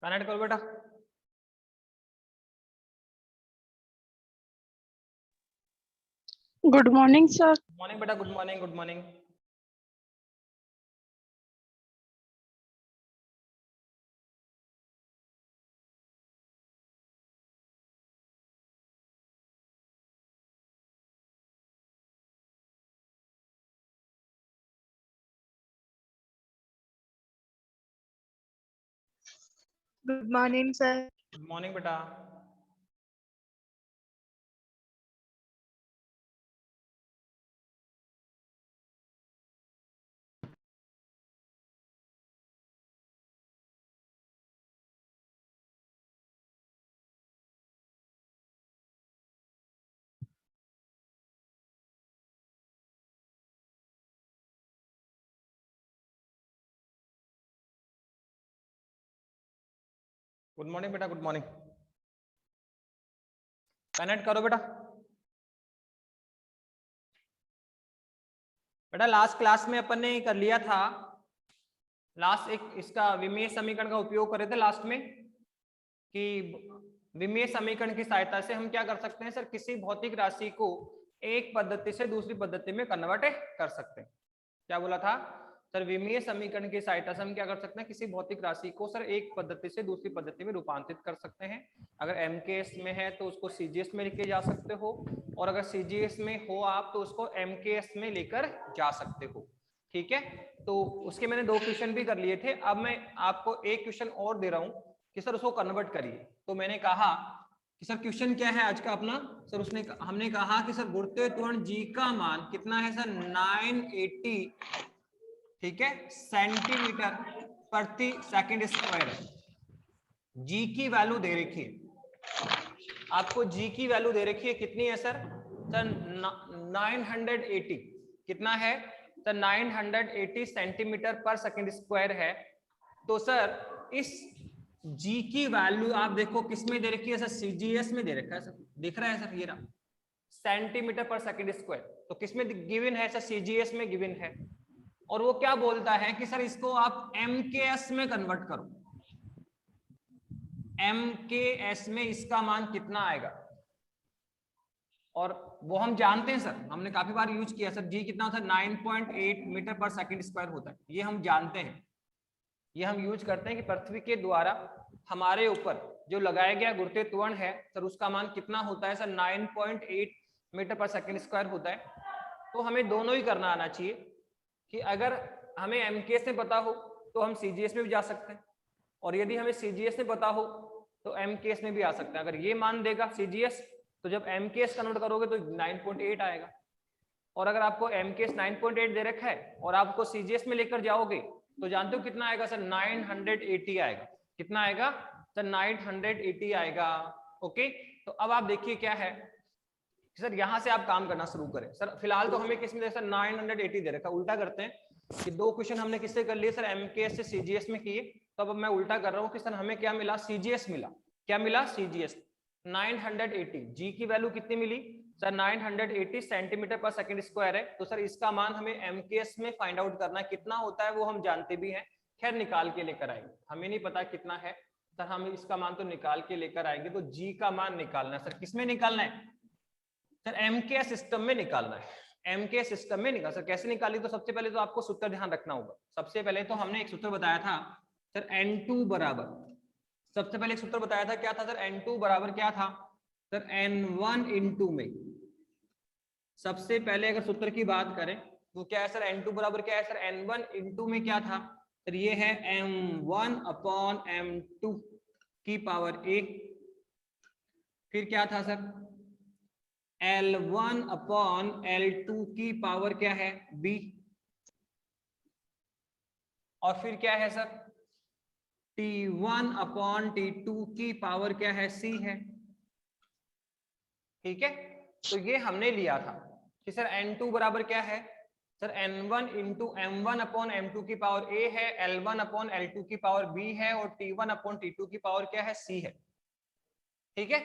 Connect करो बेटा। Good morning sir. Morning बेटा, good morning, good morning. Good morning sir. Good morning बेटा। Good morning बेटा, good morning. Connect करो बेटा। बेटा लास्ट क्लास में अपन ने कर लिया था, लास्ट एक इसका विमीय समीकरण का उपयोग करे थे लास्ट में, कि विमीय समीकरण की सहायता से हम क्या कर सकते हैं सर, किसी भौतिक राशि को एक पद्धति से दूसरी पद्धति में कन्वर्ट कर सकते हैं। क्या बोला था सर, विमीय समीकरण की सहायता से हम क्या कर सकते हैं, किसी भौतिक राशि को सर एक पद्धति से दूसरी पद्धति में रूपांतरित कर सकते हैं। अगर एमकेएस में है तो उसको सीजीएस में लेके जा सकते हो, और अगर सीजीएस में हो आप तो उसको एमकेएस में लेकर जा सकते हो। ठीक है, तो उसके मैंने 2 क्वेश्चन भी कर लिए थे। अब मैं आपको एक क्वेश्चन और दे रहा हूं कि सर उसको कन्वर्ट करिए। तो मैंने कहा कि सर क्वेश्चन क्या है आज का अपना, सर हमने कहा कि सर गुरुत्वीय त्वरण जी का मान कितना है सर, 980, ठीक है, सेंटीमीटर प्रति सेकंड स्क्वायर है। जी की वैल्यू दे रखी है आपको, जी की वैल्यू दे रखी है कितनी है सर 980, कितना है सर 980 सेंटीमीटर पर सेकंड स्क्वायर है। तो सर इस जी की वैल्यू आप देखो किस में दे रखी है सर, सीजीएस में दे रखा है सर, दिख रहा है सर ये रहा, सेंटीमीटर पर सेकंड स्क्वायर। तो किसमें गिवन है सर, सीजीएस में गिवन है। और वो क्या बोलता है कि सर इसको आप एमकेएस में कन्वर्ट करो, एमकेएस में इसका मान कितना आएगा। और वो हम जानते हैं सर, हमने काफी बार यूज किया सर, जी कितना होता है 9.8 मीटर पर सेकंड स्क्वायर होता है, ये हम जानते हैं, ये हम यूज करते हैं कि पृथ्वी के द्वारा हमारे ऊपर जो लगाया गया गुरुत्वीय त्वरण है सर उसका मान कितना होता है सर, 9.8 मीटर पर सेकंड स्क्वायर होता है। तो हमें दोनों ही करना आना चाहिए कि अगर हमें एमकेएस में पता हो तो हम सीजीएस में भी जा सकते हैं, और यदि हमें सीजीएस में पता हो तो एमकेएस में भी आ सकते हैं। अगर ये मान देगा सीजीएस तो जब एमकेएस कन्वर्ट करोगे तो 9.8 आएगा, और अगर आपको एमकेएस 9.8 दे रखा है और आपको सीजीएस में लेकर जाओगे तो जानते हो कितना आएगा सर, 980 आएगा। कितना आएगा सर, 980 आएगा। ओके, तो अब आप देखिए क्या है सर, यहां से आप काम करना शुरू करें। सर फिलहाल तो हमें किसमें सर 980 दे रखा, उल्टा करते हैं कि 2 क्वेश्चन हमने किससे कर लिए सर, एमकेएस से सीजीएस में किए। तो अब मैं उल्टा कर रहा हूं कि सर हमें क्या मिला, सीजीएस मिला। क्या मिला, सीजीएस 980। जी की वैल्यू कितनी मिली सर, 980 सेंटीमीटर पर सेकंड स्क्वायर है। तो सर इसका मान हमें एमकेएस में फाइंड आउट करना है, कितना होता है वो हम जानते भी हैं, खैर निकाल के लेकर आएंगे, हमें नहीं पता कितना है सर, हम इसका मान तो निकाल के लेकर आएंगे। तो जी का मान निकालना है सर, किसमें निकालना है सर, एमकेएस सिस्टम में निकालना है, एमकेएस सिस्टम में निकाल। सर कैसे निकाली, तो सबसे पहले तो आपको सूत्र ध्यान रखना होगा। सबसे पहले तो हमने एक सूत्र बताया था सर, N2 बराबर, सबसे पहले एक सूत्र बताया था, क्या था सर, N2 बराबर क्या था सर, N1 इंटू में, सबसे पहले अगर सूत्र की बात करें तो क्या है सर, N2 बराबर क्या है सर, N1 इंटू में क्या था सर, ये है M1 अपॉन M2 की पावर A। फिर क्या था सर, L1 अपॉन L2 की पावर क्या है, B। और फिर क्या है सर, T1 अपॉन T2 की पावर क्या है, C है। ठीक है, तो ये हमने लिया था कि सर N2 बराबर क्या है sir, N1 into M1 upon M2 की पावर A है, L1 अपॉन L2 की पावर B है, और T1 अपॉन T2 की पावर क्या है, C है। ठीक है,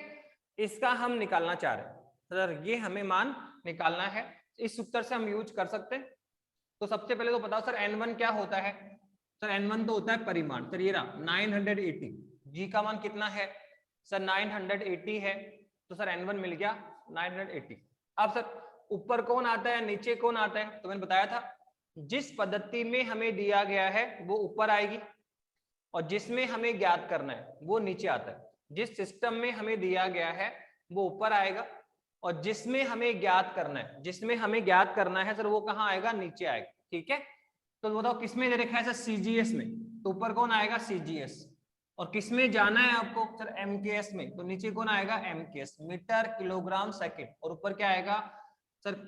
इसका हम निकालना चाह रहे हैं सर, ये हमें मान निकालना है, इस सूत्र से हम यूज कर सकते हैं। तो सबसे पहले तो बताओ सर N1 क्या होता है सर, N1 तो होता है परिमाण, सर ये रहा 980, जी का मान कितना है सर 980 है, तो सर N1 मिल गया 980। अब सर ऊपर कौन आता है नीचे कौन आता है, तो मैंने बताया था जिस पद्धति में हमें दिया गया है वो ऊपर आएगी और जिसमें हमें ज्ञात करना है वो नीचे आता है। जिस सिस्टम में हमें दिया गया है वो ऊपर आएगा और जिसमें हमें ज्ञात करना है, जिसमें हमें ज्ञात करना है सर वो कहाँ आएगा, नीचे आएगा। ठीक है, तो बताओ किसमें दे रखा है सर सीजीएस में, तो ऊपर कौन आएगा सीजीएस, और किसमें जाना है आपको सर एमकेएस में, तो नीचे कौन आएगा एमकेएस, मीटर किलोग्राम सेकंड, और ऊपर क्या आएगा सर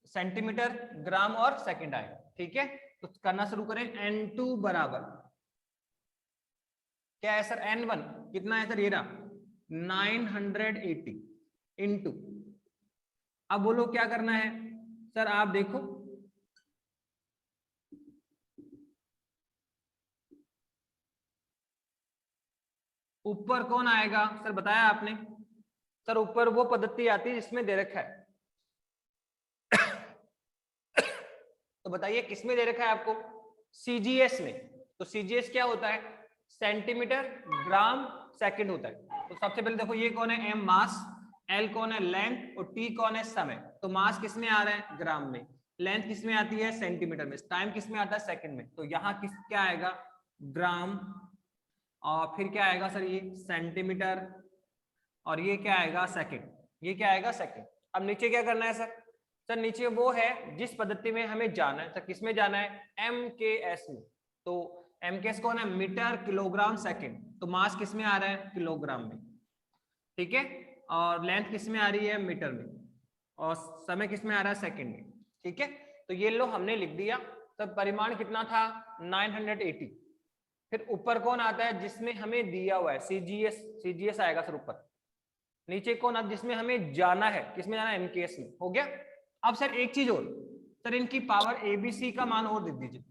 सेंटीमीटर ग्राम और सेकंड आएगा। ठीक है, तो करना शुरू करें। N2 बराबर क्या है सर N1 कितना है सर, ये रहा 980 इंटू, अब बोलो क्या करना है सर, आप देखो ऊपर कौन आएगा सर, बताया आपने सर ऊपर वो पद्धति आती है जिसमें दे रखा है तो बताइए किसमें दे रखा है आपको, सीजीएस में। तो सीजीएस क्या होता है, सेंटीमीटर ग्राम सेकंड होता है। तो सबसे पहले देखो ये कौन है, एम मास, एल कौन है लेंथ, और टी कौन है समय। तो मास किसमें आ रहा है ग्राम में, लेंथ किसमें आती है सेंटीमीटर में, टाइम किसमें आता है सेकंड में। तो यहाँ किस क्या आएगा ग्राम, और फिर क्या आएगा सर ये सेंटीमीटर, और ये क्या आएगा सेकंड, ये क्या आएगा सेकंड। अब नीचे क्या करना है सर, सर नीचे वो है जिस पद्धति में हमें जाना है, सर किसमें जाना है एमकेएस में। तो एमकेएस कौन है, मीटर किलोग्राम सेकंड, तो मास किसमें आ रहा है किलोग्राम में। ठीक है, और लेंथ किसमें आ रही है मीटर में, और समय किसमें आ रहा है सेकंड में। ठीक है, तो ये लो हमने लिख दिया। तब परिमाण कितना था 980। फिर ऊपर कौन आता है जिसमें हमें दिया हुआ है सीजीएस, सीजीएस आएगा सर ऊपर। नीचे कौन आता है जिसमें हमें जाना है, किसमें जाना है एमकेएस में, हो गया। अब सर एक चीज और, सर इनकी पावर एबीसी का मान और दे दीजिए।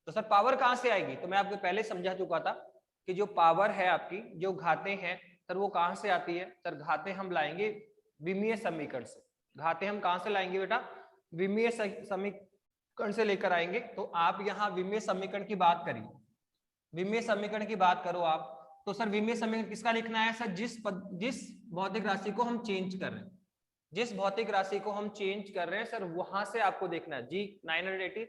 तो सर पावर कहां से आएगी, तो मैं आपको पहले समझा चुका था कि जो पावर है आपकी, जो घातें हैं सर वो कहां से आती है, सर घातें हम लाएंगे विमीय समीकरण से। घातें हम कहां से लाएंगे बेटा, विमीय समीकरण से लेकर आएंगे। तो आप यहाँ विमीय समीकरण की बात करिए, विमीय समीकरण की बात करो आप। तो सर विमीय समीकरण किसका लिखना है सर, जिस भौतिक राशि को हम चेंज कर रहे हैं, जिस भौतिक राशि को हम चेंज कर रहे हैं सर वहां से आपको देखना है जी 980।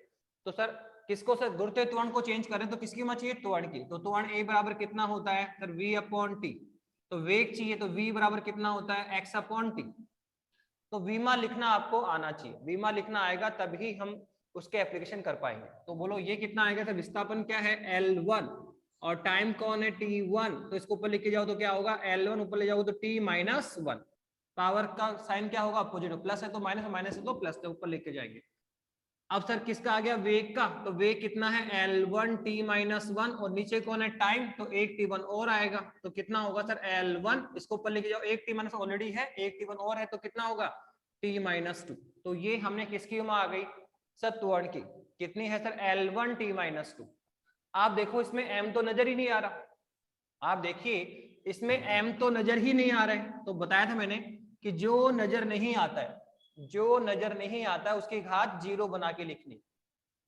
तो सर किसको सर, गुरुत्वीय त्वरण को चेंज कर रहे हैं तो किसकी होना चाहिए, त्वरण की। तो त्वरण ए बराबर कितना होता है सर v अपॉन टी। तो वेग चाहिए तो v बराबर कितना होता है x अपॉन टी। तो वीमा लिखना आपको आना चाहिए, वीमा लिखना आएगा तभी हम उसके एप्लीकेशन कर पाएंगे। तो बोलो ये कितना आएगा सर, विस्थापन क्या है L1 और टाइम कौन है T1। तो इसको ऊपर लिख के जाओ तो क्या होगा L1 ऊपर ले जाओ तो T-1। पावर का साइन क्या होगा अपोजिट, प्लस है तो माइनस, माइनस है तो प्लस, तो ऊपर लेके जाएंगे। अब सर किसका आ गया वेग का, तो वेग कितना है L1 T-1, और नीचे कौन है टाइम, तो 1 T1 और आएगा। तो कितना होगा सर L1, इसको ऊपर लेके जाओ, 1 T- ऑलरेडी है, 1 T1 और है तो कितना होगा T-2। तो ये हमने किसकी उम्र आ गई सर त्वरण की, कितनी है सर L1 T-2। आप देखो इसमें m तो नजर ही नहीं आ रहा, आप देखिए इसमें m तो नजर ही नहीं आ रहा है। तो बताया था मैंने कि जो नजर नहीं आता है, जो नजर नहीं आता उसकी घात 0 बना के लिखनी,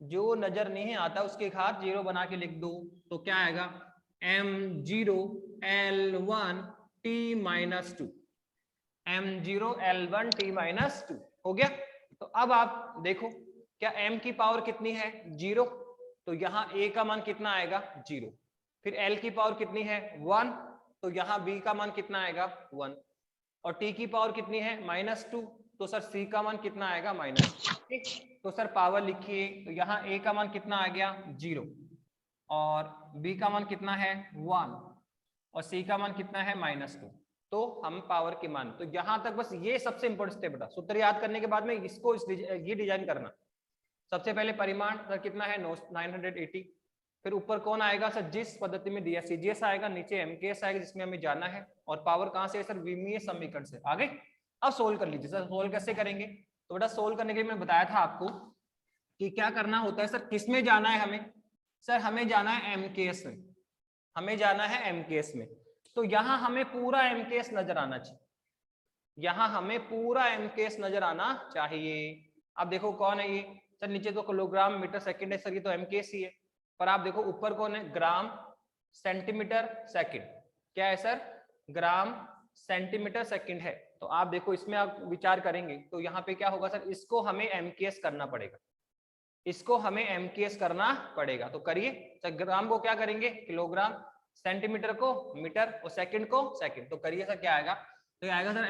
जो नजर नहीं आता उसकी घात 0 बना के लिख दो। तो क्या आएगा m0 L1 T-2, m0 L1 T-2 हो गया। तो अब आप देखो क्या m की पावर कितनी है 0, तो यहाँ a का मान कितना आएगा 0। फिर l की पावर कितनी है 1, तो यहाँ b का मान कितना आएगा 1, और t की पावर कितनी है -2, तो सर c का मान कितना आएगा -2। ठीक, तो सर पावर लिखिए, तो यहाँ a का मान कितना आ गया 0, और b का मान कितना है 1, और c का मान कितना है -2। तो हम पावर की मान, तो यहां तक बस ये सबसे इंपॉर्टेंट स्टेप बेटा। सूत्र याद करने के बाद में इसको ये डिजाइन करना। सबसे पहले परिमाण सर कितना है 980। फिर ऊपर कौन आएगा सर, जिस पद्धति में दिया सीजीएस आएगा, नीचे एमकेएस आएगा जिसमें हमें जाना है, और पावर कहां से है सर विमीय समीकरण से। आगे अब सोल्व कर लीजिए सर, सोल्व कैसे करेंगे, तो बेटा सोल्व करने के लिए मैं बताया था आपको कि क्या करना होता है सर, किसमें जाना है हमें, सर हमें जाना है एमकेएस में, हमें जाना है एमकेएस में। तो यहां हमें पूरा एमकेएस नजर आना चाहिए, यहां हमें पूरा एमकेएस नजर आना चाहिए। अब देखो कौन है ये सर, नीचे तो किलोग्राम मीटर सेकंड है सर, ये तो एमकेएस ही है। पर आप देखो ऊपर कौन है ग्राम, सेंटीमीटर सेकंड। क्या है सर? ग्राम सेंटीमीटर सेकंड है। तो आप देखो इसमें आप विचार करेंगे तो यहाँ पे क्या होगा सर, इसको हमें एमकेएस करना पड़ेगा, इसको हमें एमकेएस करना पड़ेगा। तो करिए सर, ग्राम को क्या करेंगे किलोग्राम, सेंटीमीटर को मीटर और सेकंड को सेकंड। तो करिए सर क्या आएगा, तो आएगा सर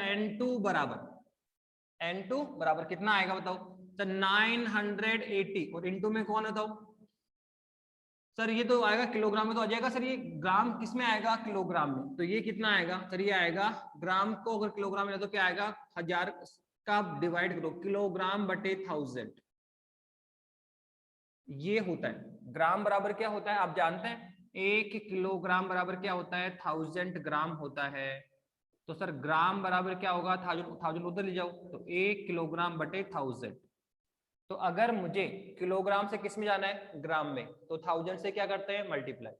N2 बराबर कितना आएगा बताओ सर 980 और इनटू में कौन बताओ सर, ये तो आएगा किलोग्राम में तो आ जाएगा सर, ये ग्राम किस में आएगा किलोग्राम में। तो ये कितना आएगा सर, ये आएगा ग्राम को अगर किलोग्राम में तो क्या आएगा 1000 का डिवाइड करो किलोग्राम बटे 1000, ये होता है। ग्राम बराबर क्या होता है आप जानते हैं, 1 किलोग्राम बराबर क्या होता है 1000 ग्राम होता है। तो सर ग्राम बराबर क्या होगा 1000 उधर ले जाओ, तो 1 किलोग्राम बटे 1000। तो अगर मुझे किलोग्राम से किस में जाना है ग्राम में, तो 1000 से क्या करते हैं मल्टीप्लाई,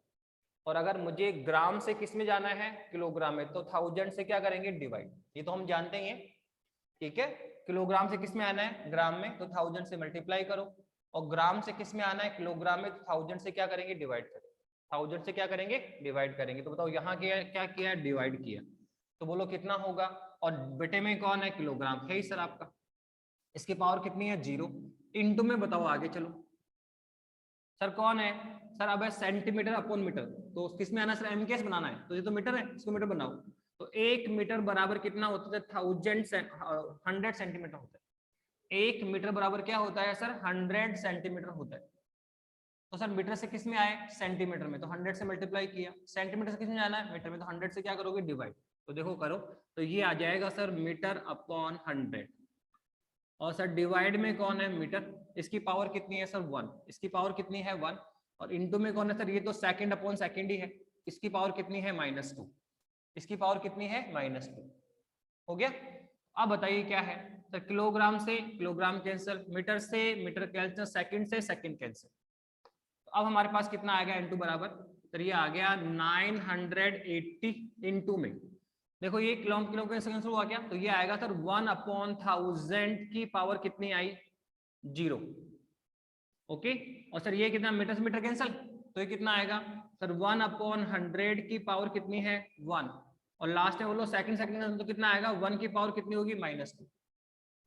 और अगर मुझे ग्राम से किस में जाना है किलोग्राम में, तो 1000 से क्या करेंगे डिवाइड। ये तो हम जानते ही हैं, ठीक है। किलोग्राम से किस में आना है ग्राम में, तो 1000 से मल्टीप्लाई करो, और ग्राम से किस में आना है किलोग्राम में, तो 1000 से क्या करेंगे डिवाइड करें, 1000 से क्या करेंगे डिवाइड करेंगे। तो बताओ यहाँ क्या किया है डिवाइड किया, तो बोलो कितना होगा, और बेटे में कौन है किलोग्राम है ही सर आपका, इसकी पावर कितनी है 0, इनटू में बताओ आगे चलो सर कौन है सर, अब है सेंटीमीटर अपॉन मीटर, तो किस में आना सर एमकेएस बनाना है, तो ये तो मीटर है, इसको मीटर बनाओ। तो 1 मीटर बराबर कितना होता है 100 सेंटीमीटर होता है। 1 मीटर बराबर क्या होता है सर 100 सेंटीमीटर होता है। तो सर मीटर से किस में आए सेंटीमीटर में, तो 100 से मल्टीप्लाई किया, सेंटीमीटर से किस में जाना है मीटर में, तो 100 से क्या करोगे डिवाइड। तो देखो करो, तो ये आ जाएगा सर मीटर अपॉन 100, और सर डिवाइड में कौन है मीटर, इसकी पावर कितनी है सर 1, इसकी पावर कितनी है 1, और इनटू में कौन है सर, ये तो सेकंड अपॉन सेकंड ही है, इसकी पावर कितनी है -2, इसकी पावर कितनी है -2। हो गया। अब बताइए क्या है सर, किलोग्राम से किलोग्राम कैंसिल, मीटर से मीटर कैंसिल, सेकंड से सेकंड कैंसिल। तो अब हमारे पास कितना आएगा N2 बराबर, तो ये आ गया 980 इनटू में, देखो ये किलो के सेकंड हुआ क्या, तो ये आएगा सर 1/1000 की पावर कितनी आई 0। ओके, और सर ये कितना मीटर से मीटर कैंसिल, तो ये कितना आएगा सर 1/100 की पावर कितनी है 1, और लास्ट में बोलो सेकंड सेकंड तो कितना आएगा 1 की पावर कितनी होगी -2,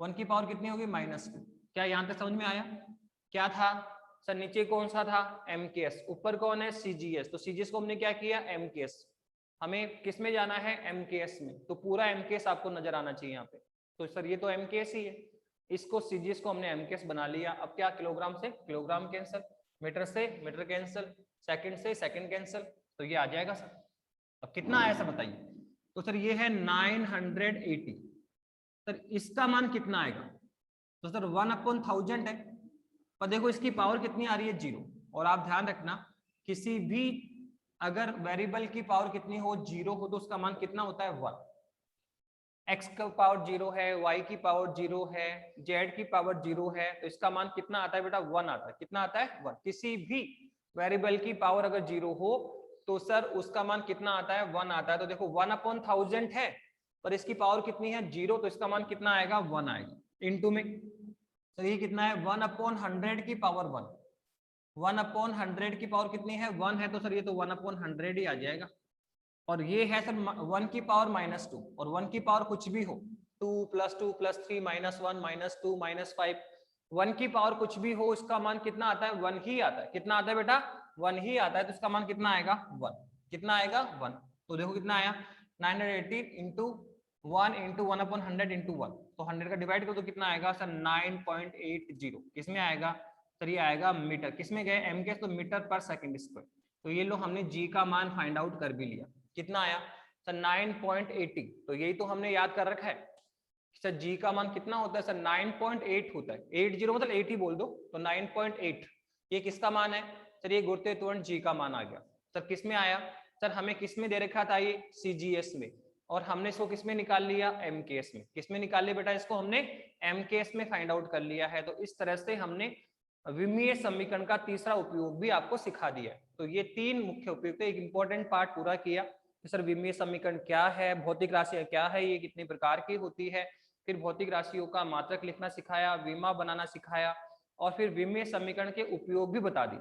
1 की पावर कितनी होगी -2। क्या यहाँ तक समझ में आया, क्या था सर नीचे कौन सा था एमकेएस, ऊपर कौन है सीजीएस, तो सीजीएस को हमने क्या किया एमकेएस, हमें किस में जाना है एमकेएस में, तो पूरा एमकेएस आपको नजर आना चाहिए यहाँ पे। तो सर ये तो एमकेएस ही है, इसको सीजीएस को हमने एमकेएस बना लिया। अब क्या किलोग्राम से किलोग्राम कैंसिल, मीटर से मीटर कैंसिल, सेकंड से सेकंड कैंसिल, तो ये आ जाएगा सर। अब कितना आया सर बताइए, तो सर ये है 980, सर इसका मान कितना आएगा, तो सर 1/1000 है, पर देखो इसकी पावर कितनी आ रही है 0, और आप ध्यान रखना किसी भी अगर वेरिएबल की पावर कितनी हो 0 हो तो उसका मान कितना होता है 1। x का पावर 0 है, y की पावर 0 है, z की पावर 0 है, तो इसका मान कितना आता है बेटा 1 आता है। कितना आता है 1। किसी भी वेरिएबल की पावर अगर 0 हो तो सर उसका मान कितना आता है 1 आता है। तो देखो 1/1000 है पर इसकी पावर कितनी है 0, तो इसका मान कितना आएगा 1 आएगा इनटू में, तो ये कितना है 1/100 की पावर 1, 1/100 की पावर कितनी है 1 है, तो सर ये तो 1/100 ही आ जाएगा। और ये है सर 1 की पावर -2, और 1 की पावर कुछ भी हो 2 + 2 + 3 -1 -2 -5, 1 की पावर कुछ भी हो इसका मान कितना आता है 1 ही आता है। कितना आता है बेटा 1 ही आता है, तो इसका मान कितना आएगा 1। कितना आएगा 1, तो देखो कितना आया 980 × 1 × 1/100 × 1, तो 100 का डिवाइड करो तो कितना आएगा सर 9.80। किसमें आएगा सर, ये आएगा मीटर, किसमें गए एमकेएस, तो मीटर पर सेकंड स्क्वायर। तो ये लो हमने जी का मान फाइंड आउट कर भी लिया, कितना आया सर 9.80। तो यही तो हमने याद कर रखा है सर जी का मान कितना होता है सर 9.8 होता है, 80 मतलब 80 बोल दो, तो 9.8 ये किसका मान है सर, ये गुरुत्वाकर्षण त्वरण जी का मान आ गया। सर किस में आया सर, हमें किस में दे रखा था ये सीजीएस में, और हमने इसको किस में निकाल लिया एमकेएस में। किस में निकाल लिया बेटा, इसको हमने एमकेएस में फाइंड आउट कर लिया है। तो इस तरह से हमने विमीय समीकरण का तीसरा उपयोग भी आपको सिखा दिया है। तो ये 3 मुख्य उपयोग थे, एक इंपॉर्टेंट पार्ट पूरा किया कि सर विमीय समीकरण क्या है, भौतिक राशियां क्या है, ये कितने प्रकार की होती है, फिर भौतिक राशियों का मात्रक लिखना सिखाया, विमा बनाना सिखाया, और फिर विमीय समीकरण के उपयोग भी बता दिए।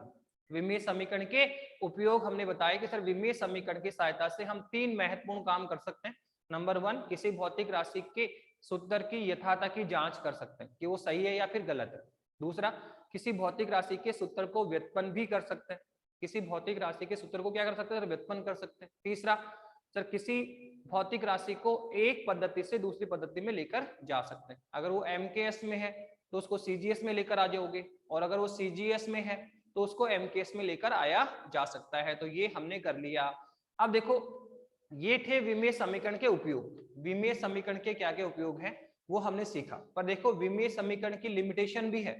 विमीय समीकरण के उपयोग हमने बताया कि सर विमीय समीकरण की सहायता से हम 3 महत्वपूर्ण काम कर सकते हैं। नंबर 1, किसी भौतिक राशि के सूत्र की यथार्थता की जांच कर सकते हैं कि वो सही है या फिर गलत है। दूसरा, किसी भौतिक राशि के सूत्र को व्युत्पन्न भी कर सकते हैं। किसी भौतिक राशि के सूत्र को क्या कर सकते हैं? व्युत्पन्न कर सकते हैं। तीसरा, सर किसी भौतिक राशि को एक पद्धति से दूसरी पद्धति में लेकर जा सकते हैं। अगर वो MKS में है तो उसको CGS में लेकर आ जाओगे, और अगर वो CGS में है तो उसको MKS में लेकर आया जा सकता है। तो ये हमने कर लिया। अब देखो, ये थे विमीय समीकरण के उपयोग। विमीय समीकरण के क्या क्या उपयोग हैं वो हमने सीखा। पर देखो, विमीय समीकरण की लिमिटेशन भी है,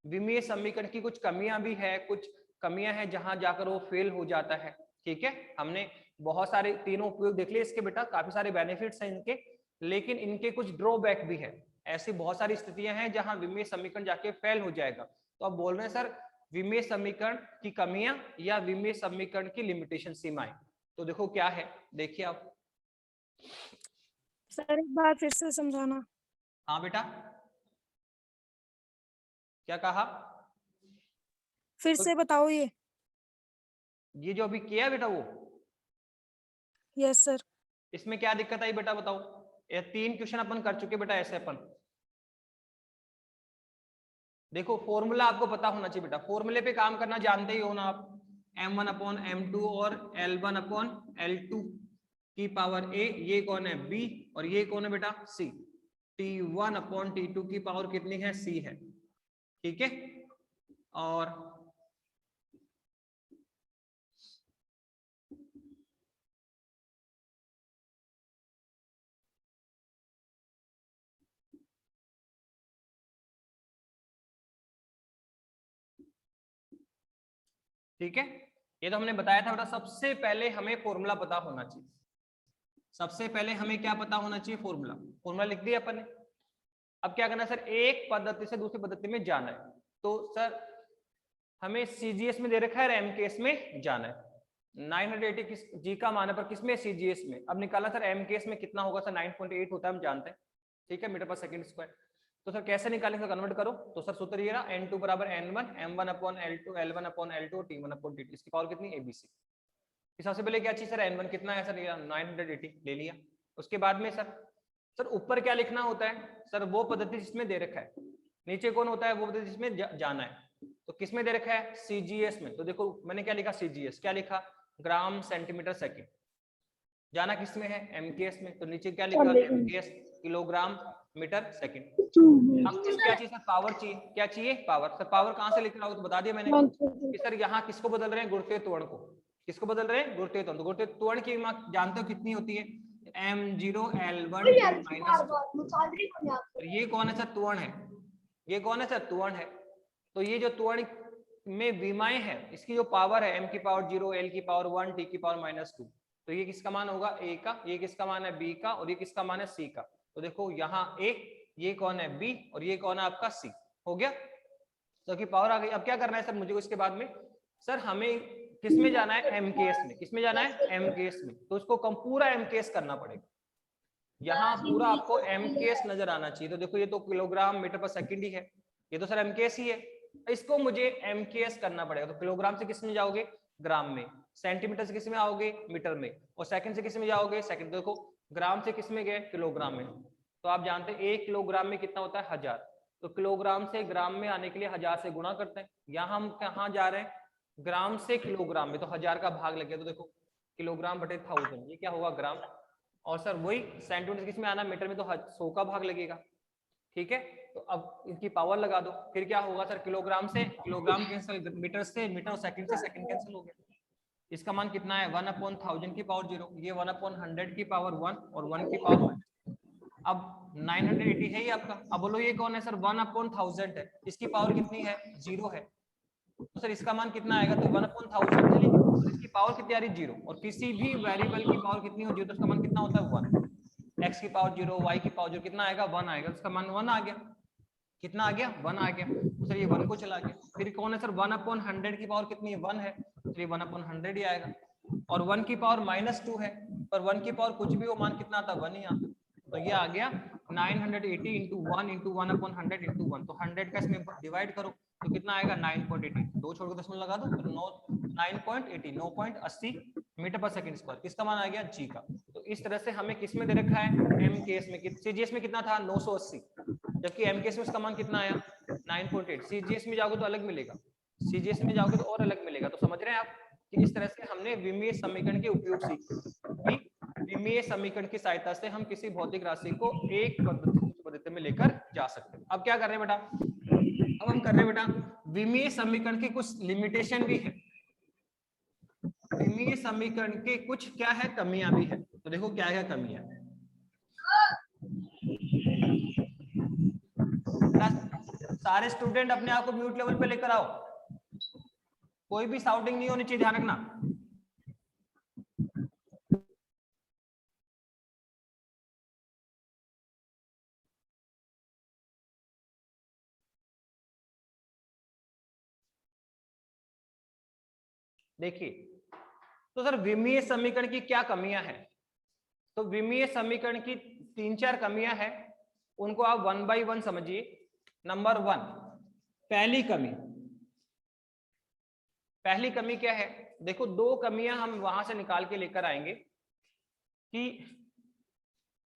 विमीय समीकरण की कुछ कमियां भी है, कुछ कमियां हैं जहां जाकर वो फेल हो जाता है। ठीक है, हमने बहुत सारे तीनों उपयोग देख लिए इसके बेटा, काफी सारे बेनिफिट्स हैं इनके, लेकिन इनके कुछ ड्रॉबैक भी है। ऐसी बहुत सारी स्थितियां हैं जहां विमीय समीकरण जाके फेल हो जाएगा। तो अब बोल रहे हैं सर विमीय समीकरण की कमियां या विमीय समीकरण की लिमिटेशन, सीमाएं। तो देखो क्या है, देखिए आप। सर एक बार फिर से समझाना। हाँ बेटा, क्या कहा? फिर से बताओ। ये जो अभी किया है बेटा वो, यस सर। इसमें क्या दिक्कत आई बेटा बताओ? ये 3 क्वेश्चन अपन कर चुके बेटा ऐसे अपन। देखो फॉर्मूला आपको पता होना चाहिए बेटा, फॉर्मूले पे काम करना जानते ही हो ना आप। M1/M2 और L1/L2 की पावर A, ये कौन है? B, और ये कौन है बेटा? C। T1/T2 की पावर कितनी है? C है। ठीक है, और ठीक है, ये तो हमने बताया था बेटा। सबसे पहले हमें फॉर्मूला पता होना चाहिए। सबसे पहले हमें क्या पता होना चाहिए? फॉर्मूला। फॉर्मूला लिख दिया अपन ने। अब क्या करना है सर? एक पद्धति से दूसरी पद्धति में जाना है। तो सर हमें CGS में दे रखा है, MKS में जाना है। 980 किस जी का मान है, पर किसमें? CGS में। अब निकाला सर MKS में कितना होगा सर? 9.8 होता है, हम जानते हैं। ठीक है, मीटर पर सेकंड स्क्वायर। तो सर कैसे निकालेंगे? कन्वर्ट करो। तो सर सूत्र ये रहा, N2 बराबर N1, M1/L2, L1/L2, T1/T2। इसकी पावर कितनी? ABC। सबसे पहले क्या चाहिए सर? N1 कितना है सर? 980 ले लिया। उसके बाद में सर ऊपर क्या लिखना होता है? सर वो पद्धति जिसमें दे रखा है। नीचे कौन होता है? वो पद्धति जिसमें जाना है। तो किसमें दे रखा है? CGS में। तो देखो मैंने क्या लिखा? CGS। क्या लिखा? Gram centimetre second. जाना किसमें है? MKS में। तो नीचे क्या लिखा? MKS, kilogram metre second. अब क्या चाहिए सर? पावर चाहिए। क्या चाहिए? पावर। सर पावर कहां से लिख रहा हूं? तो बता दिया मैंने कि सर यहाँ किसको बदल रहे हैं? गुरुत्वीय त्वरण को। किसको बदल रहे हैं? गुरुत्वीय त्वरण। तो गुरुत्वीय त्वरण की जानते हो कितनी होती है? M0 L1 -2। ये कौन है सर? त्वरण है। ये कौन है सर? त्वरण है। तो ये जो त्वरण में विमाएं हैं, इसकी जो पावर है M की पावर 0, L की पावर 1, T की पावर -2। तो ये किसका मान होगा? A का। ये किसका मान है? B का। और ये किसका मान है? C का। तो देखो यहाँ A, ये कौन है? B, और ये कौन है आपका? C। हो गया, तो की पावर आ गई। अब क्या करना है सर मुझे इसके बाद में? सर हमें किसमें जाना है? MKS में। किसमें जाना है? MKS में। तो इसको पूरा MKS करना पड़ेगा। यहाँ पूरा आपको MKS नजर आना चाहिए। तो देखो ये तो किलोग्राम मीटर पर सेकंड ही है, ये तो सर MKS ही है। इसको मुझे MKS करना पड़ेगा। तो किलोग्राम से किस में जाओगे? ग्राम में। सेंटीमीटर से किस में आओगे? मीटर में। और सेकंड से किस में जाओगे? सेकंड। देखो ग्राम से किस में गए? किलोग्राम में। तो आप जानते हैं 1 किलोग्राम में कितना होता है? 1000। तो किलोग्राम से ग्राम में आने के लिए 1000 से गुणा करते हैं। यहाँ हम कहाँ जा रहे हैं? ग्राम से किलोग्राम में। तो 1000 का भाग लग गया। तो देखो किलोग्राम बटे 1000, ये क्या होगा? ग्राम। और सर वही सेंटीमीटर किस में आना? मीटर में। तो 100 का भाग लगेगा। ठीक है, तो अब इनकी पावर लगा दो। फिर क्या होगा सर? किलोग्राम से किलोग्राम कैंसिल, मीटर से मीटर, और सेकंड से सेकंड कैंसिल हो गया। इसका मान कितना है? 1/1000 की पावर 0, ये 1/100 की पावर 1, और 1 की पावर 100। अब 980 है ये आपका। अब बोलो ये कौन है सर? 1/1000 है। इसकी पावर कितनी है? 0 है। तो सर इसका मान कितना आएगा? तो 1/1000 चलेगी, और इसकी पावर कितनी आ रही? 0। और किसी भी वेरिएबल की पावर कितनी हो? 0, तो उसका मान कितना होता है? 1। x की पावर 0, y की पावर 0, कितना आएगा? 1 आएगा। उसका मान 1 आ गया। कितना आ गया? 1 आ गया। तो सर ये 1 को चला गया। फिर कौन है सर? 1/100 की पावर कितनी है? 1 है। तो ये 1/100 ही आएगा। और 1 की पावर -2 है, पर 1 की पावर कुछ भी हो, मान कितना आता है? 1 ही आता। तो ये आ गया 980 इंटू 1 इंटू 1 अपॉन 100 इंटू 1, तो 100 का इसमें डिवाइड करो तो कितना आएगा 9.80, दो छोड़ के दशमलव लगा दो तो 9.80 9.80 मीटर पर सेकंड स्क्वायर, किसका मान आ गया जी का। तो इस तरह से हमें किस में दे रखा है एम केस में, सीजीएस में कितना था 980, जबकि एम केस में इसका मान कितना आया 9.8। सीजीएस में जाओगे तो अलग मिलेगा, सीजीएस में जाओगे तो और अलग मिलेगा। तो समझ रहे हैं आप कि इस तरह से हमने विमीय समीकरण के उपयोग सीखे कि विमीय समीकरण की सहायता से हम किसी भौतिक राशि को एक पद्धति में लेकर जा सकते हैं। अब क्या कर रहे हैं बेटा, अब हम कर रहे हैं बेटा विमीय समीकरण की कुछ लिमिटेशन भी है, विमीय समीकरण के कुछ क्या है कमियां भी है। तो देखो क्या क्या कमियां है। सारे स्टूडेंट अपने आप को म्यूट लेवल पे लेकर आओ, कोई भी साउटिंग नहीं होनी चाहिए, ध्यान रखना। देखिए तो सर विमीय समीकरण की क्या कमियां हैं, तो विमीय समीकरण की 3-4 कमियां हैं, उनको आप 1 बाय 1 समझिए। नंबर 1, पहली कमी क्या है, देखो दो कमियां हम वहां से निकाल के लेकर आएंगे कि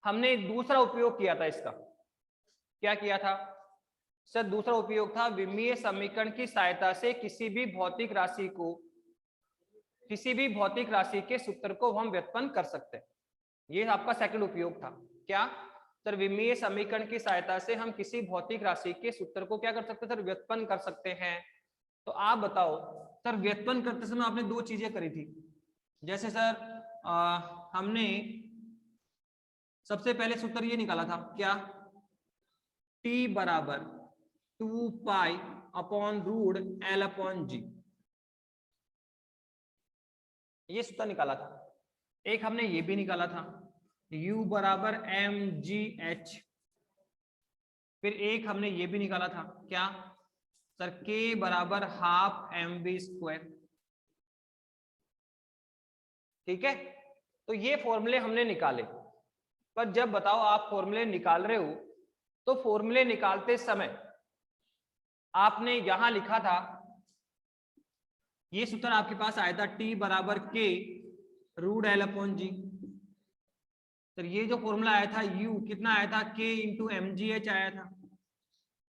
हमने दूसरा उपयोग किया था इसका, क्या किया था सर, दूसरा उपयोग था विमीय समीकरण की सहायता से किसी भी भौतिक राशि के सूत्र को हम व्युत्पन्न कर सकते हैं। ये आपका सेकंड उपयोग था। क्या सर, विमीय समीकरण की सहायता से हम किसी भौतिक राशि के सूत्र को क्या कर सकते हैं सर, व्युत्पन्न कर सकते हैं। तो आप बताओ सर, व्युत्पन्न करते समय आपने दो चीजें करी थी, जैसे सर हमने सबसे पहले सूत्र ये निकाला था, क्या t बराबर 2 pi upon root l upon g, ये सूत्र निकाला था। एक हमने ये भी निकाला था u बराबर mgh, फिर एक हमने ये भी निकाला था क्या सर, k बराबर हाफ mv स्क्वायर। ठीक है, तो ये फॉर्मूले हमने निकाले, पर जब बताओ आप फॉर्मूले निकाल रहे हो तो फॉर्मूले निकालते समय आपने यहां लिखा था, ये सूत्र आपके पास आया था t बराबर k root l upon g। Sir ये जो फॉर्मूला आया था u कितना आया था, k इंटू mgh आया था।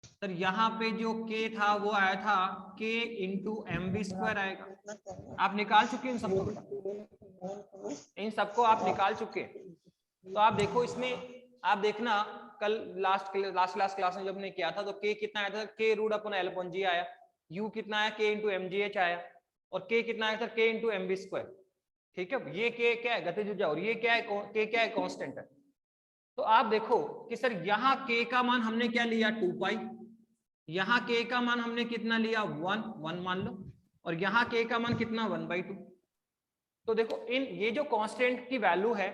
सर यहाँ पे जो k था वो आया था k इंटू mv स्क्वायर आएगा। आप निकाल चुके इन सबको, इन सबको आप निकाल चुके। तो आप देखो इसमें, आप देखना कल लास्ट क्लास में जब हमने किया था तो k कितना आया था, k root upon l upon g आया, u कितना आया, k इंटू mgh आया, और k कितना आया था, k इंटू mv स्क्वायर। ठीक है, ये k क्या है, गतिज ऊर्जा, और ये क्या है, k क्या है, कांस्टेंट है। तो आप देखो कि सर यहाँ k का मान हमने क्या लिया 2 पाई, यहाँ k का मान हमने कितना लिया 1 मान लो, और यहाँ k का मान कितना 1/2। तो देखो इन ये जो कांस्टेंट की वैल्यू है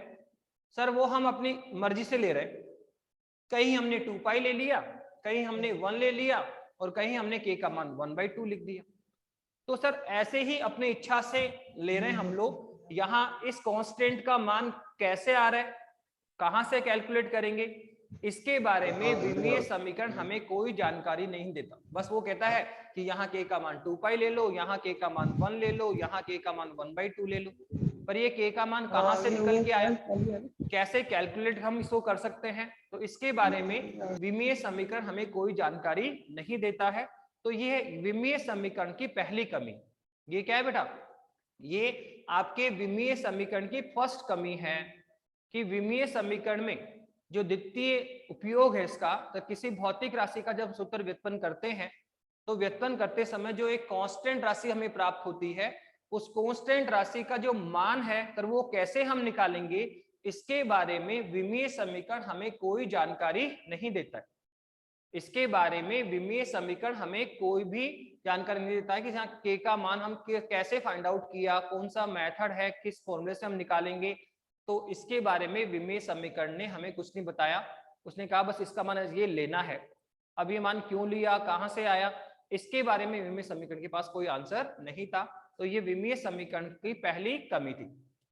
सर, वो हम अपनी मर्जी से ले रहे हैं, कहीं हमने 2 पाई ले लिया, कहीं हमने 1 ले लिया, और कहीं हमने k का मान 1/2 लिख दिया। तो सर ऐसे ही अपनी इच्छा से ले रहे हैं हम लोग। यहाँ इस कांस्टेंट का मान कैसे आ रहा है, कहां से कैलकुलेट करेंगे, इसके बारे में विमीय समीकरण हमें कोई जानकारी नहीं देता। बस वो कहता है कि यहाँ k का मान 2 पाई ले लो, यहाँ k का मान 1 ले लो, यहाँ k का मान 1/2 ले लो। पर ये k का मान कहां से निकल के आया, कैसे कैलकुलेट हम इसको कर सकते हैं, तो इसके बारे में विमीय समीकरण हमें कोई जानकारी नहीं देता है। तो ये विमीय समीकरण की पहली कमी। ये क्या है बेटा, ये आपके विमीय समीकरण की फर्स्ट कमी है कि विमीय समीकरण में जो द्वितीय उपयोग है इसका, तो किसी भौतिक राशि का जब सूत्र व्युत्पन्न करते हैं तो व्युत्पन्न करते समय जो एक कांस्टेंट राशि हमें प्राप्त होती है, उस कांस्टेंट राशि का जो मान है तो वो कैसे हम निकालेंगे, इसके बारे में विमीय समीकरण हमें कोई जानकारी नहीं देता है। इसके बारे में विमीय समीकरण हमें कोई भी जानकारी नहीं देता है कि यहाँ k का मान हम कैसे फाइंड आउट किया, कौन सा मेथड है, किस फॉर्मूले से हम निकालेंगे। तो इसके बारे में विमीय समीकरण ने हमें कुछ नहीं बताया। उसने कहा बस इसका मान ये लेना है। अब ये मान क्यों लिया, कहां से आया, इसके बारे में विमीय समीकरण के पास कोई आंसर नहीं था। तो ये विमीय समीकरण की पहली कमी थी,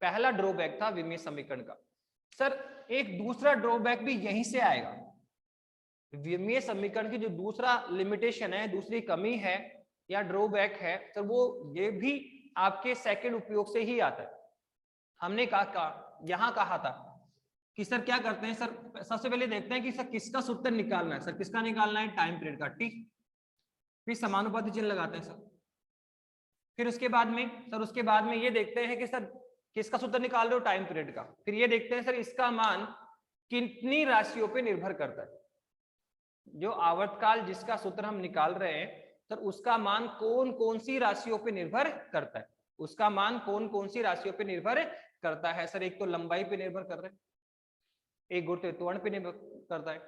पहला ड्रॉबैक था विमीय समीकरण का। सर एक दूसरा ड्रॉबैक भी यहीं से आएगा। विमीय समीकरण की जो दूसरा लिमिटेशन है, दूसरी कमी है या ड्रॉबैक है सर, वो ये भी आपके सेकंड उपयोग से ही आता है। हमने यहाँ कहा था कि सर क्या करते हैं सर, सबसे पहले देखते हैं कि सर किसका सूत्र निकालना है। सर किसका निकालना है? टाइम पीरियड का, टी। फिर समानुपाती चिन्ह लगाते हैं सर। फिर उसके बाद में ये देखते हैं कि सर किसका सूत्र निकाल रहे हो? टाइम पीरियड का। फिर ये देखते हैं सर इसका मान कितनी राशियों पे निर्भर करता है। जो आवर्तकाल जिसका सूत्र हम निकाल रहे हैं सर, उसका मान कौन कौन सी राशियों पे निर्भर करता है? उसका मान कौन कौन सी राशियों पे निर्भर करता है? सर एक तो लंबाई पे निर्भर कर रहा है, एक गुरुत्व त्वरण पे निर्भर करता है।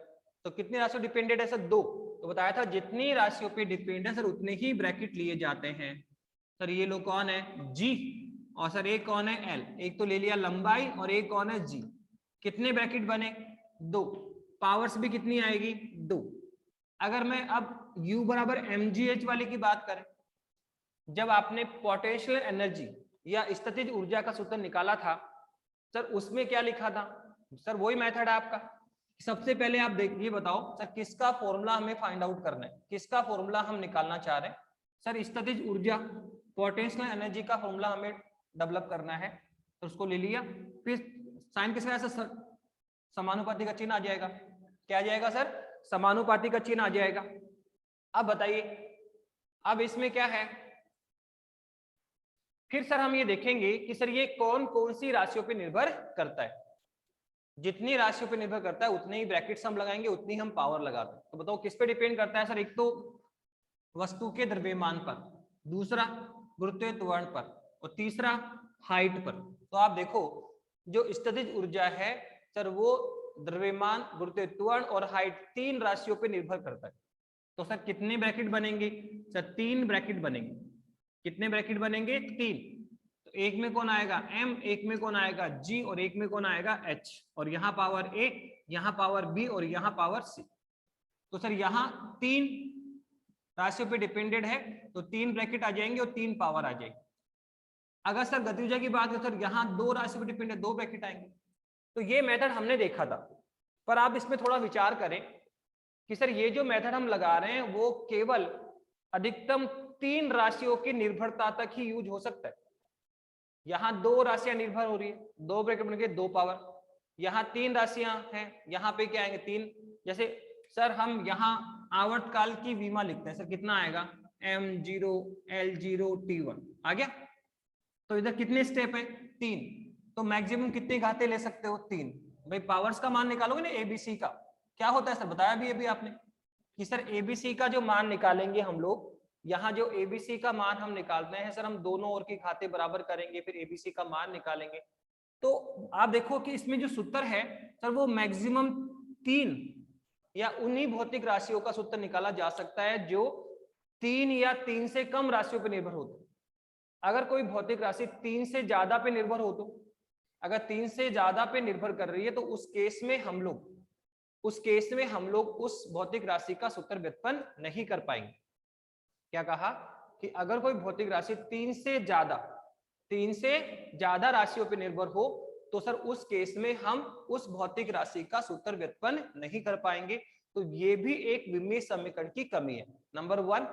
तो कितनी राशियों डिपेंडेंट है सर? 2। तो बताया था जितनी राशियों पे डिपेंडेंट है सर उतने ही ब्रैकेट लिए जाते हैं। सर ये लोग कौन है? जी। और सर एक कौन है? एल। एक तो ले लिया लंबाई और एक कौन है? जी। कितने ब्रैकेट बने? 2। पावर्स भी कितनी आएगी? 2। अगर मैं अब U बराबर mgh वाले की बात करें, जब आपने पोटेंशियल एनर्जी या स्थितिज ऊर्जा का सूत्र निकाला था सर, उसमें क्या लिखा था? सर वही मेथड है आपका। सबसे पहले आप देखिए, बताओ सर किसका फॉर्मूला हमें फाइंड आउट करना है, किसका फॉर्मूला हम निकालना चाह रहे हैं? सर स्थितिज ऊर्जा, पोटेंशियल एनर्जी का फॉर्मूला हमें डेवलप करना है। तो उसको ले लिया, फिर साइन किसका है सर? समानुपाती का चिन्ह आ जाएगा। क्या आ जाएगा सर? समानुपाती का चिन्ह आ जाएगा। अब बताइए, अब इसमें क्या है? फिर सर हम ये देखेंगे कि सर ये कौन कौन सी राशियों पे निर्भर करता है। जितनी राशियों पे निर्भर करता है उतने ही ब्रैकेट्स हम लगाएंगे, उतनी हम पावर लगाते हैं। तो बताओ किस पे डिपेंड करता है सर? एक तो वस्तु के द्रव्यमान पर, दूसरा गुरुत्वीय त्वरण पर, और तीसरा हाइट पर। तो आप देखो जो स्थितिज ऊर्जा है सर, वो द्रव्यमान, गुरुत्वीय त्वरण और हाइट 3 राशियों पे निर्भर करता है। तो सर कितने ब्रैकेट बनेंगे सर? 3 ब्रैकेट बनेंगे। कितने ब्रैकेट बनेंगे? 3। तो एक में कौन आएगा? m, एक में कौन आएगा? g, और एक में कौन आएगा? h। और यहाँ पावर a, यहाँ पावर b और यहाँ पावर c। तो सर यहाँ 3 राशियों पे डिपेंडेड है, तो 3 ब्रैकेट आ जाएंगे और 3 पावर आ जाएगी। अगर सर गति ऊर्जा की बात करें सर, यहाँ 2 राशियों पे डिपेंडेड, 2 ब्रैकेट आएंगे। तो ये मेथड हमने देखा था, पर आप इसमें थोड़ा विचार करें कि सर ये जो मेथड हम लगा रहे हैं वो केवल अधिकतम 3 राशियों की निर्भरता तक ही यूज हो सकता है। यहाँ 2 राशियां निर्भर हो रही है, 2 ब्रैकेट बन के 2 पावर। यहाँ 3 राशियां हैं, यहाँ पे क्या आएंगे? 3। जैसे सर हम यहाँ आवर्तकाल की विमा लिखते हैं सर, कितना आएगा? m0 l0 t1 आ गया। तो इधर कितने स्टेप है? 3। तो मैक्सिमम कितनी घातें ले सकते हो? 3। भाई पावर्स का मान निकालोगे ना एबीसी का, क्या होता है सर? बताया भी अभी आपने कि सर एबीसी का जो मान निकालेंगे हम लोग, यहाँ जो एबीसी का मान हम निकालते हैं सर, हम दोनों ओर की घातें बराबर करेंगे, फिर एबीसी का मान निकालेंगे। तो आप देखो कि इसमें जो सूत्र है सर, वो मैक्सिमम 3 या उन्हीं भौतिक राशियों का सूत्र निकाला जा सकता है जो 3 या 3 से कम राशियों पर निर्भर होते। अगर कोई भौतिक राशि 3 से ज्यादा पे निर्भर हो, तो अगर 3 से ज्यादा पे निर्भर कर रही है, तो उस केस में हम लोग उस भौतिक राशि का सूत्र व्युत्पन्न नहीं कर पाएंगे। क्या कहा? कि अगर कोई भौतिक राशि 3 से ज्यादा राशियों पे निर्भर हो, तो सर उस केस में हम उस भौतिक राशि का सूत्र व्युत्पन्न नहीं कर पाएंगे। तो ये भी एक विमीय समीकरण की कमी है। नंबर 1,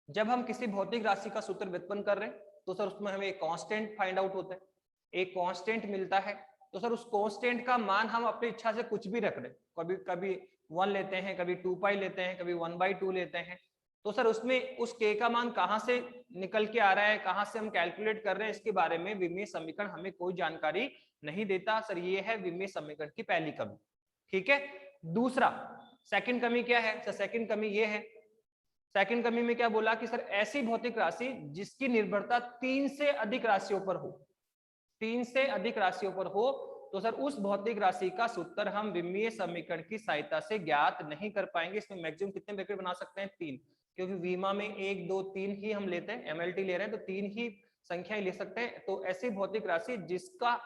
जब हम किसी भौतिक राशि का सूत्र व्युत्पन्न कर रहे हैं तो सर उसमें हमें एक कांस्टेंट फाइंड आउट होता है, एक कांस्टेंट मिलता है। तो सर उस कांस्टेंट का मान हम अपनी इच्छा से कुछ भी रख रहे हैं, कभी 1 लेते हैं, कभी 2 पाई लेते हैं, कभी 1/2 लेते हैं। तो सर उसमें उस k का मान कहाँ से निकल के आ रहा है, कहाँ से हम कैलकुलेट कर रहे हैं, इसके बारे में विमीय समीकरण हमें कोई जानकारी नहीं देता। सर ये है विमीय समीकरण की पहली कमी। ठीक है। दूसरा, सेकंड कमी क्या है सर? सेकंड कमी ये है, सेकंड कमी में क्या बोला कि सर ऐसी भौतिक राशि जिसकी निर्भरता 3 से अधिक राशियों पर हो, 3 से अधिक राशियों पर हो, तो सर उस भौतिक राशि का सूत्र हम विमीय समीकरण की सहायता से ज्ञात नहीं कर पाएंगे। इसमें मैक्सिमम कितने ब्रैकेट बना सकते हैं? 3, क्योंकि विमा में 1 2 3 ही हम लेते हैं, एमएलटी ले रहे हैं तो 3 ही संख्या ले सकते हैं। तो ऐसी भौतिक राशि जिसका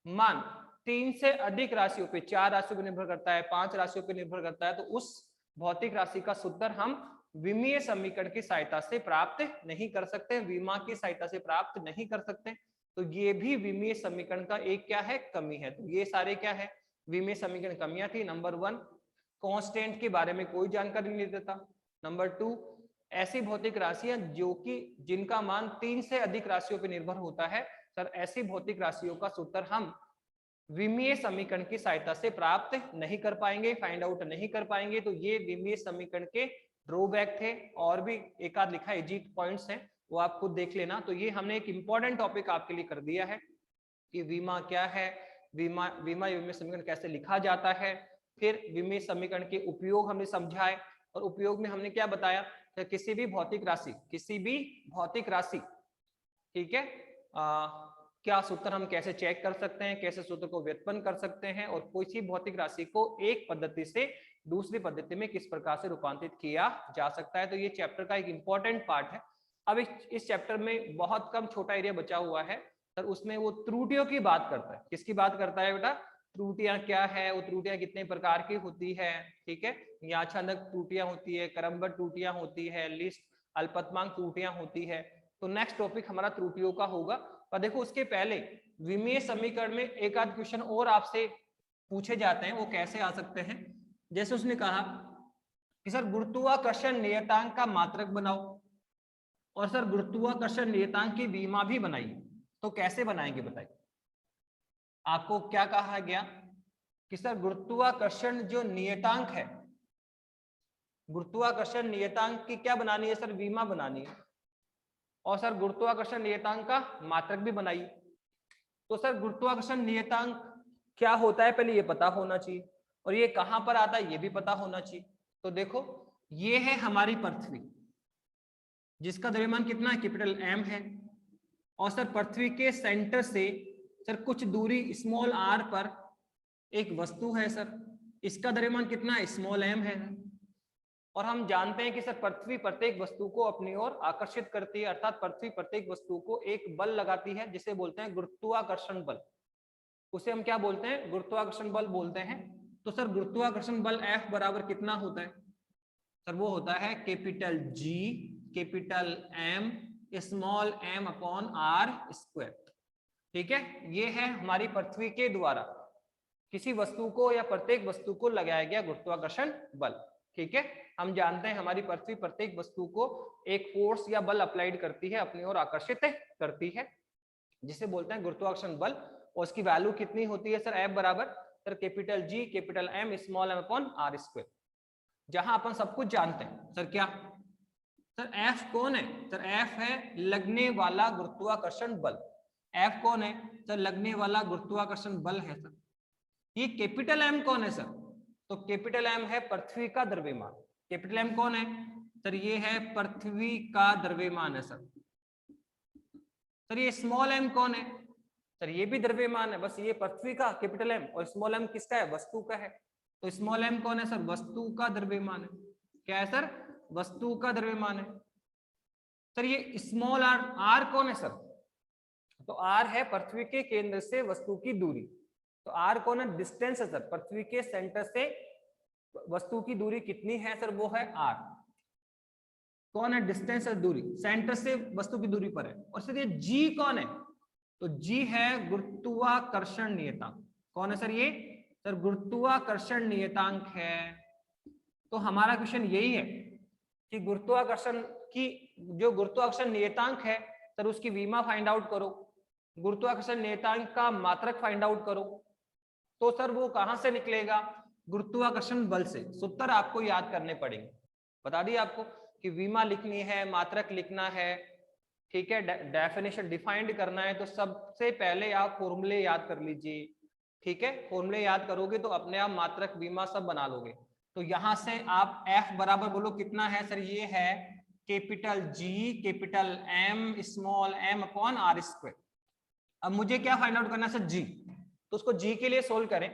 मान 3 से अधिक राशियों पे, 4 राशियों पर निर्भर करता है, 5 राशियों पर निर्भर करता है, तो उस भौतिक राशि का सूत्र हम विमीय समीकरण की सहायता से प्राप्त नहीं कर सकते, विमा की सहायता से प्राप्त नहीं कर सकते। तो ये भी विमीय समीकरण का एक क्या है? कमी है। तो ये सारे क्या है? विमीय समीकरण कमियां थी। नंबर 1, कांस्टेंट के बारे में कोई जानकारी नहीं देता। नंबर 2, ऐसी भौतिक राशियां जो कि जिनका मान 3 से अधिक राशियों पर निर्भर होता है। सर ऐसी भौतिक राशियों का सूत्र हम विमीय समीकरण की सहायता से प्राप्त नहीं कर पाएंगे, फाइंड आउट नहीं कर पाएंगे। तो ये विमीय समीकरण के ड्रॉबैक थे, और भी एक आध लिखा है इजी पॉइंट्स हैं, वो आप खुद देख लेना। तो ये हमने एक इंपॉर्टेंट टॉपिक आपके लिए कर दिया है कि विमा क्या है, विमीय समीकरण कैसे लिखा जाता है, फिर विमीय समीकरण के उपयोग हमने समझाए, और उपयोग में हमने क्या बताया कि किसी भी भौतिक राशि, ठीक है, क्या सूत्र हम कैसे चेक कर सकते हैं, कैसे सूत्र को व्युत्पन्न कर सकते हैं, और कोई सी भौतिक राशि को एक पद्धति से दूसरी पद्धति में किस प्रकार से रूपांतरित किया जा सकता है। तो ये चैप्टर का एक इंपॉर्टेंट पार्ट है। अब इस चैप्टर में बहुत कम छोटा एरिया बचा हुआ है सर, उसमें वो त्रुटियों की बात करता है। किसकी बात करता है बेटा? त्रुटियां क्या है, वो त्रुटियां कितने प्रकार की होती है, ठीक है, याच्छादक त्रुटियां होती है, क्रमबद्ध त्रुटियां होती है, लिस्ट अल्पतमांक त्रुटियां होती है। तो नेक्स्ट टॉपिक हमारा त्रुटियों का होगा। पर देखो उसके पहले विमीय समीकरण में एक आध क्वेश्चन और आपसे पूछे जाते हैं, वो कैसे आ सकते हैं। जैसे उसने कहा कि सर गुरुत्वाकर्षण नियतांक का मात्रक बनाओ, और सर गुरुत्वाकर्षण नियतांक की विमा भी बनाइए। तो कैसे बनाएंगे बताइए? आपको क्या कहा गया कि सर गुरुत्वाकर्षण जो नियतांक है, गुरुत्वाकर्षण नियतांक की क्या बनानी है सर? विमा बनानी है। और सर गुरुत्वाकर्षण नियतांक का मात्रक भी बनाइए। तो सर गुरुत्वाकर्षण नियतांक क्या होता है पहले ये पता होना चाहिए, और ये कहां पर आता है ये भी पता होना चाहिए। तो देखो ये है हमारी पृथ्वी, जिसका द्रव्यमान कितना है? कैपिटल M है। और सर पृथ्वी के सेंटर से सर कुछ दूरी स्मॉल r पर एक वस्तु है सर, इसका द्रव्यमान कितना है? स्मॉल m है। और हम जानते हैं कि सर पृथ्वी प्रत्येक वस्तु को अपनी ओर आकर्षित करती है, अर्थात पृथ्वी प्रत्येक वस्तु को एक बल लगाती है जिसे बोलते हैं गुरुत्वाकर्षण बल। उसे हम क्या बोलते हैं? गुरुत्वाकर्षण बल बोलते हैं। तो सर गुरुत्वाकर्षण बल F बराबर कितना होता है सर? वो होता है capital G capital M small m upon r²। ठीक है, ये है हमारी पृथ्वी के द्वारा किसी वस्तु को या प्रत्येक वस्तु को लगाया गया गुरुत्वाकर्षण बल। ठीक है, हम जानते हैं हमारी पृथ्वी प्रत्येक वस्तु को एक फोर्स या बल अप्लाइड करती है, अपनी ओर आकर्षित करती है, जिसे बोलते हैं गुरुत्वाकर्षण बल। और उसकी वैल्यू कितनी होती है सर? F बराबर sir capital G capital M small m upon r²। जहां अपन सब कुछ जानते हैं सर, क्या सर F कौन है सर? F है लगने वाला गुरुत्वाकर्षण बल। F कौन है सर? लगने वाला गुरुत्वाकर्षण बल है सर। ये कैपिटल M कौन है सर? तो कैपिटल M है पृथ्वी का द्रव्यमान। कैपिटल M कौन है सर? ये है पृथ्वी का द्रव्यमान है सर। सर ये स्मॉल m कौन है सर? ये भी द्रव्यमान है, बस ये पृथ्वी का कैपिटल M, और स्मॉल m किसका है? वस्तु का है। तो स्मॉल m कौन है सर? वस्तु का द्रव्यमान है। क्या है सर? वस्तु का द्रव्यमान है। सर ये स्मॉल r कौन है सर? तो r है पृथ्वी के केंद्र से वस्तु की दूरी। तो r कौन है? डिस्टेंस है सर, पृथ्वी के सेंटर से वस्तु की दूरी कितनी है सर? वो है r। कौन है? डिस्टेंस है, दूरी, सेंटर से वस्तु की दूरी पर है। और सर ये g कौन है? तो g है गुरुत्वाकर्षण नियतांक। कौन है सर? ये सर गुरुत्वाकर्षण नियतांक है। तो हमारा क्वेश्चन यही है कि गुरुत्वाकर्षण की जो गुरुत्वाकर्षण नियतांक है सर, उसकी विमा फाइंड आउट करो, गुरुत्वाकर्षण नियतांक का मात्रक फाइंड आउट करो। तो सर वो कहां से निकलेगा? गुरुत्वाकर्षण बल से। सूत्र आपको याद करने पड़ेंगे, बता दिए आपको कि विमा लिखनी है, मात्रक लिखना है, ठीक है, डेफिनेशन डिफाइंड करना है। तो सबसे पहले आप फॉर्मूले याद कर लीजिए, ठीक है, फॉर्मूले याद करोगे तो अपने आप मात्रक विमा सब बना लोगे। तो यहां से आप F बराबर बोलो कितना है सर? ये है capital G capital M small m upon r²। अब मुझे क्या फाइंड आउट करना है सर? G। तो उसको G के लिए सोल्व करें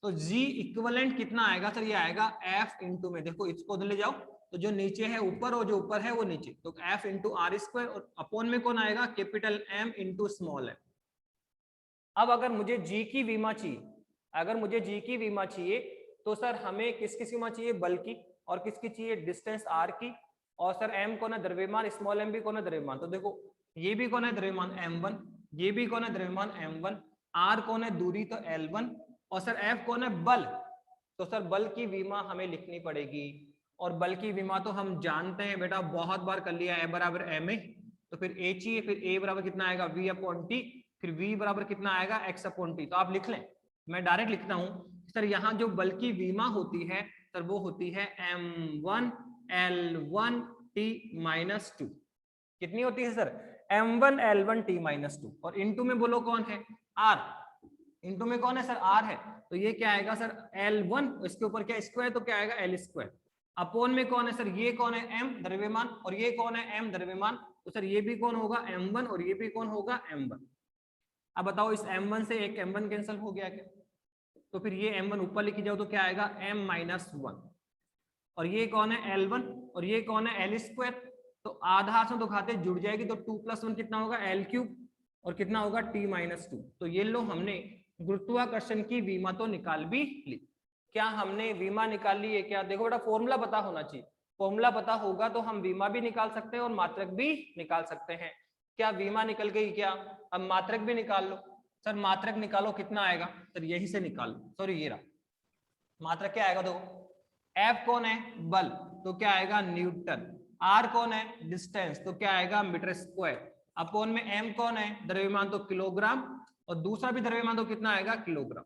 तो G इक्विवेलेंट कितना आएगा सर? ये आएगा F इंटू में, देखो इसको उधर ले जाओ, तो जो नीचे है ऊपर और जो ऊपर है वो नीचे, तो F इंटू r², और अपॉन में कौन आएगा? Capital M into small m। अब अगर मुझे G की विमा चाहिए, अगर मुझे G की विमा चाहिए तो सर हमें किसकी विमा चाहिए? बल की। और किसकी चाहिए? डिस्टेंस r की। और सर M कौन है? द्रव्यमान। स्मॉल m भी कौन है? द्रव्यमान। तो देखो ये भी कौन है? द्रव्यमान m1, ये भी कौन है? द्रव्यमान m1। r कौन है? दूरी, तो L1। और सर F कौन है? बल। तो सर बल की विमा हमें लिखनी पड़ेगी, और बल की विमा तो हम जानते हैं बेटा, बहुत बार कर लिया, ए बराबर एम ए, तो फिर एच ही है, फिर ए बराबर कितना आएगा वी अपॉन टी, फिर वी बराबर कितना आएगा एक्स अपॉन टी। तो आप लिख लें, मैं डायरेक्ट लिखता हूं सर, यहाँ जो बल की विमा होती है सर वो होती है m1L1T-2। कितनी होती है सर? m1L1T-2, और इनटू में बोलो कौन है? r। इनटू में कौन है सर? r है। तो ये क्या आएगा सर? L1, इसके ऊपर क्या स्क्वायर, तो क्या आएगा L स्क्वायर। अपोन में कौन है सर? ये कौन है? m द्रव्यमान, और ये कौन है? m द्रव्यमान। तो सर ये भी कौन होगा? m1, और ये भी कौन होगा? m1। अब बताओ इस m1 से एक m1 कैंसिल हो गया क्या? तो फिर ये m1 ऊपर लिखी जाओ तो क्या आएगा? m-1। और ये कौन है? L1, और ये कौन है? L square. तो आधार से तो खाते जुड़ जाएगी, तो 2 + 1 कितना होगा? L क्यूब, और कितना होगा? T-2। तो ये लो, हमने गुरुत्वाकर्षण की विमा तो निकाल भी ली। क्या हमने विमा निकाल ली है क्या? देखो बेटा, फॉर्मूला पता होना चाहिए, फॉर्मूला पता होगा तो हम विमा भी निकाल सकते हैं और मात्रक भी निकाल सकते हैं। क्या विमा निकल गई क्या? अब मात्रक भी निकाल लो। सर मात्रक निकालो, कितना आएगा? सर यहीं से निकाल लो, सॉरी ये रहा मात्रक। क्या आएगा? देखो, F कौन है? बल, तो क्या आएगा? न्यूटन। R कौन है? डिस्टेंस, तो क्या आएगा? Metre square. अपोन में M कौन है? द्रव्यमान, तो किलोग्राम, और दूसरा भी द्रव्यमान तो कितना आएगा? किलोग्राम।